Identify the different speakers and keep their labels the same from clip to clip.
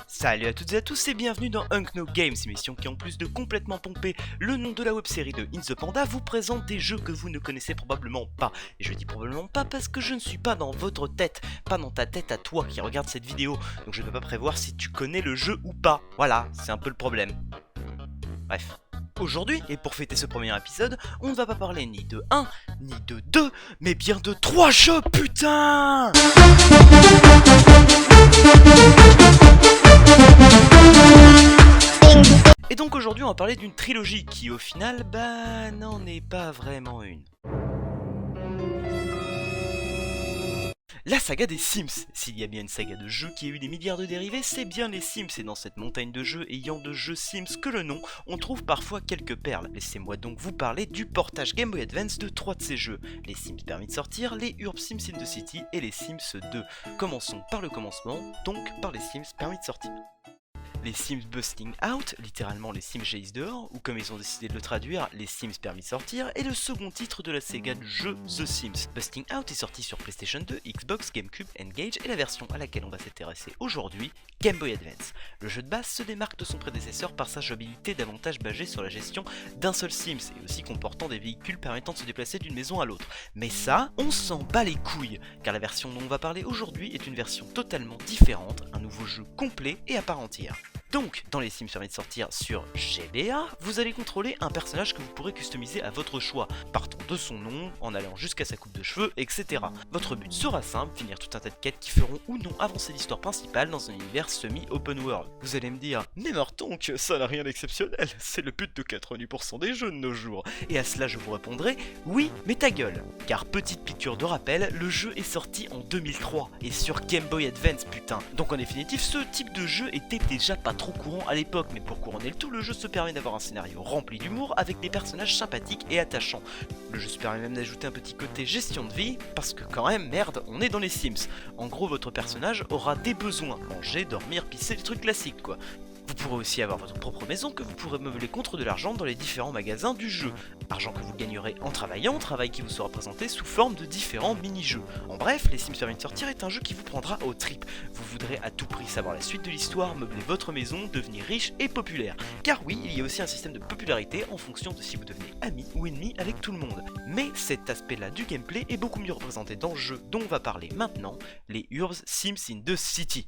Speaker 1: Salut à toutes et à tous et bienvenue dans Unknown Games, émission qui en plus de complètement pomper le nom de la web-série de In The Panda vous présente des jeux que vous ne connaissez probablement pas. Et je dis probablement pas parce que je ne suis pas dans votre tête, pas dans ta tête à toi qui regarde cette vidéo, donc je ne peux pas prévoir si tu connais le jeu ou pas. Voilà, c'est un peu le problème. Bref. Aujourd'hui, et pour fêter ce premier épisode, on ne va pas parler ni de 1, ni de 2, mais bien de 3 jeux, putain! Et donc aujourd'hui on va parler d'une trilogie qui au final, n'en est pas vraiment une. La saga des Sims. S'il y a bien une saga de jeux qui a eu des milliards de dérivés, c'est bien les Sims, et dans cette montagne de jeux ayant de jeux Sims que le nom, on trouve parfois quelques perles. Laissez-moi donc vous parler du portage Game Boy Advance de 3 de ces jeux. Les Sims permis de sortir, les Urbz Sims in the City et les Sims 2. Commençons par le commencement, donc par les Sims permis de sortir. Les Sims Busting Out, littéralement les Sims jaillissent dehors, ou comme ils ont décidé de le traduire, les Sims permis de sortir, est le second titre de la Sega du jeu The Sims. Busting Out est sorti sur PlayStation 2, Xbox, GameCube, N-Gage et la version à laquelle on va s'intéresser aujourd'hui, Game Boy Advance. Le jeu de base se démarque de son prédécesseur par sa jouabilité davantage basée sur la gestion d'un seul Sims, et aussi comportant des véhicules permettant de se déplacer d'une maison à l'autre. Mais ça, on s'en bat les couilles, car la version dont on va parler aujourd'hui est une version totalement différente, un nouveau jeu complet et à part entière. Donc, dans les Sims permis de sortir sur GBA, vous allez contrôler un personnage que vous pourrez customiser à votre choix, partant de son nom, en allant jusqu'à sa coupe de cheveux, etc. Votre but sera simple, finir tout un tas de quêtes qui feront ou non avancer l'histoire principale dans un univers semi-open world. Vous allez me dire, mais Martonk, ça n'a rien d'exceptionnel, c'est le but de 90% des jeux de nos jours. Et à cela je vous répondrai, oui, mais ta gueule. Car petite piqûre de rappel, le jeu est sorti en 2003, et sur Game Boy Advance putain. Donc en définitive, ce type de jeu était déjà pas trop courant à l'époque, mais pour couronner le tout, le jeu se permet d'avoir un scénario rempli d'humour avec des personnages sympathiques et attachants. Le jeu se permet même d'ajouter un petit côté gestion de vie, parce que quand même, merde, on est dans les Sims. En gros, votre personnage aura des besoins, manger, dormir, pisser, les trucs classiques quoi. Vous pourrez aussi avoir votre propre maison que vous pourrez meubler contre de l'argent dans les différents magasins du jeu. Argent que vous gagnerez en travaillant, travail qui vous sera présenté sous forme de différents mini-jeux. En bref, les Sims permis de sortir est un jeu qui vous prendra au trip. Vous voudrez à tout prix savoir la suite de l'histoire, meubler votre maison, devenir riche et populaire. Car oui, il y a aussi un système de popularité en fonction de si vous devenez ami ou ennemi avec tout le monde. Mais cet aspect-là du gameplay est beaucoup mieux représenté dans le jeu dont on va parler maintenant, les Urbz Sims in the City.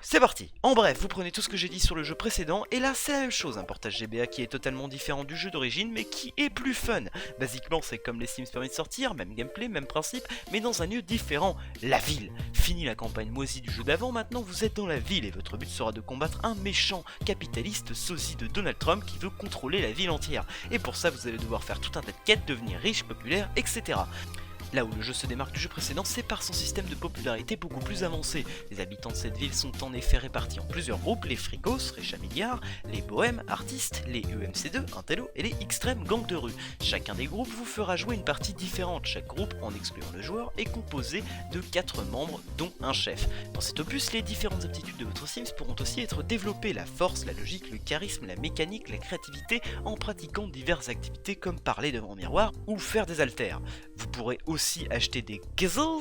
Speaker 1: C'est parti. En bref, vous prenez tout ce que j'ai dit sur le jeu précédent, et là c'est la même chose, un portage GBA qui est totalement différent du jeu d'origine, mais qui est plus fun. Basiquement, c'est comme les Sims permis de sortir, même gameplay, même principe, mais dans un lieu différent, la ville. Fini la campagne moisie du jeu d'avant, maintenant vous êtes dans la ville, et votre but sera de combattre un méchant capitaliste sosie de Donald Trump qui veut contrôler la ville entière. Et pour ça, vous allez devoir faire tout un tas de quêtes, devenir riche, populaire, etc. Là où le jeu se démarque du jeu précédent, c'est par son système de popularité beaucoup plus avancé. Les habitants de cette ville sont en effet répartis en plusieurs groupes, les fricos, riches à milliards, les bohèmes, artistes, les UMC2, intello et les extrêmes gangs de rue. Chacun des groupes vous fera jouer une partie différente. Chaque groupe, en excluant le joueur, est composé de 4 membres, dont un chef. Dans cet opus, les différentes aptitudes de votre Sims pourront aussi être développées, la force, la logique, le charisme, la mécanique, la créativité, en pratiquant diverses activités comme parler devant un miroir ou faire des haltères. Vous pourrez aussi acheter des Gizzles,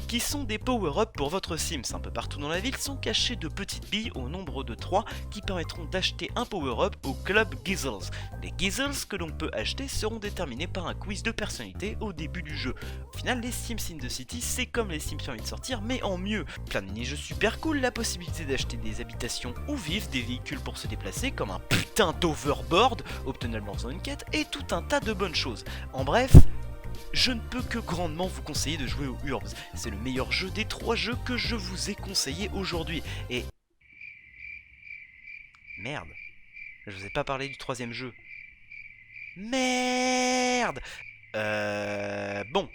Speaker 1: qui sont des power-up pour votre Sims. Un peu partout dans la ville sont cachées de petites billes au nombre de 3 qui permettront d'acheter un power-up au club Gizzles. Les Gizzles que l'on peut acheter seront déterminés par un quiz de personnalité au début du jeu. Au final, les Sims in the City, c'est comme les Sims permis de sortir, mais en mieux. Plein de mini-jeux super cool, la possibilité d'acheter des habitations où vivent, des véhicules pour se déplacer, comme un putain d'overboard, obtenable dans une quête, et tout un tas de bonnes choses. En bref, je ne peux que grandement vous conseiller de jouer aux Urbz. C'est le meilleur jeu des 3 jeux que je vous ai conseillé aujourd'hui. Et... Merde. Je vous ai pas parlé du 3e jeu. Merde. Bon.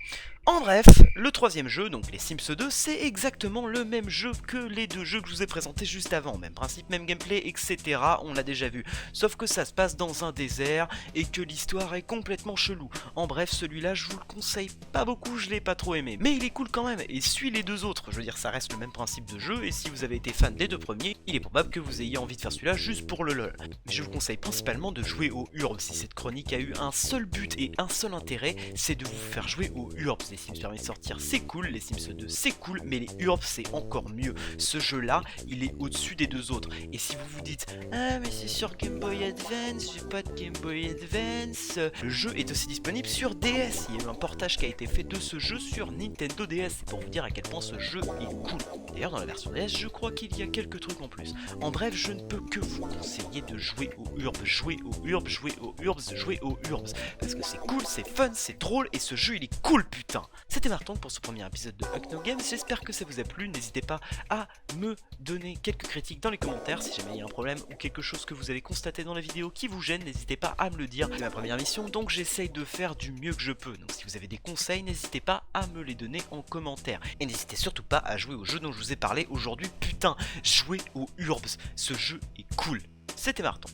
Speaker 1: En bref, le 3e jeu, donc les Sims 2, c'est exactement le même jeu que les 2 jeux que je vous ai présentés juste avant. Même principe, même gameplay, etc. On l'a déjà vu. Sauf que ça se passe dans un désert et que l'histoire est complètement chelou. En bref, celui-là, je vous le conseille pas beaucoup, je l'ai pas trop aimé. Mais il est cool quand même et suit les 2 autres. Je veux dire, ça reste le même principe de jeu et si vous avez été fan des 2 premiers, il est probable que vous ayez envie de faire celui-là juste pour le lol. Mais je vous conseille principalement de jouer aux Urbz. Si cette chronique a eu un seul but et un seul intérêt, c'est de vous faire jouer aux Urbz. les Sims permet de sortir, c'est cool, les Sims 2 c'est cool, mais les Urbs c'est encore mieux. Ce jeu là, il est au-dessus des deux autres. Et si vous vous dites, ah mais c'est sur Game Boy Advance, j'ai pas de Game Boy Advance, le jeu est aussi disponible sur DS. Il y a eu un portage qui a été fait de ce jeu sur Nintendo DS, c'est pour vous dire à quel point ce jeu est cool. D'ailleurs dans la version DS, je crois qu'il y a quelques trucs en plus. En bref, je ne peux que vous conseiller de jouer aux Urbs, jouer aux Urbs, jouer aux Urbs, jouer aux Urbs, parce que c'est cool, c'est fun, c'est drôle, et ce jeu il est cool putain. C'était Martin pour ce premier épisode de Huck No Games, j'espère que ça vous a plu, n'hésitez pas à me donner quelques critiques dans les commentaires, si jamais il y a un problème ou quelque chose que vous avez constaté dans la vidéo qui vous gêne, n'hésitez pas à me le dire. C'est ma première mission, donc j'essaye de faire du mieux que je peux, donc si vous avez des conseils, n'hésitez pas à me les donner en commentaire. Et n'hésitez surtout pas à jouer au jeu dont je vous ai parlé aujourd'hui, putain, jouez aux Urbs, ce jeu est cool. C'était Martin.